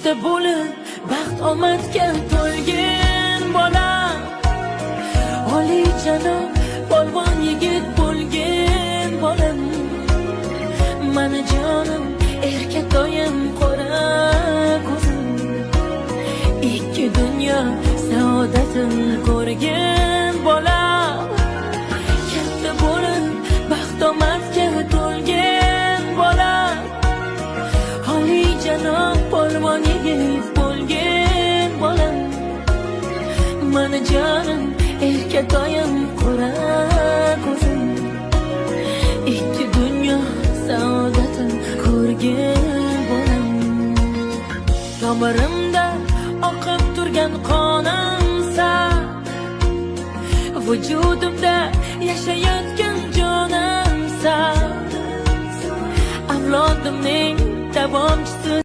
katta bo'lib baxt omadga to'lgan bola, olijanob polvon yigit bo'lgan bolam. Mana jonim, erkatoyim, qora ko'zim, ikki dunyo saodatin ko'rgan bola, katta bo'lib baxt omadga to'lgan bola, olijanob polvon yigit bo'lgan bolam. Mana jonim, erkatoyim, qora ko'zim, ikki dunyo saodatin ko'rgan bolam. Tomirimda oqib turgan qonimsa, vujudimda yashayotgan jonimsa, avlodimning davomchisi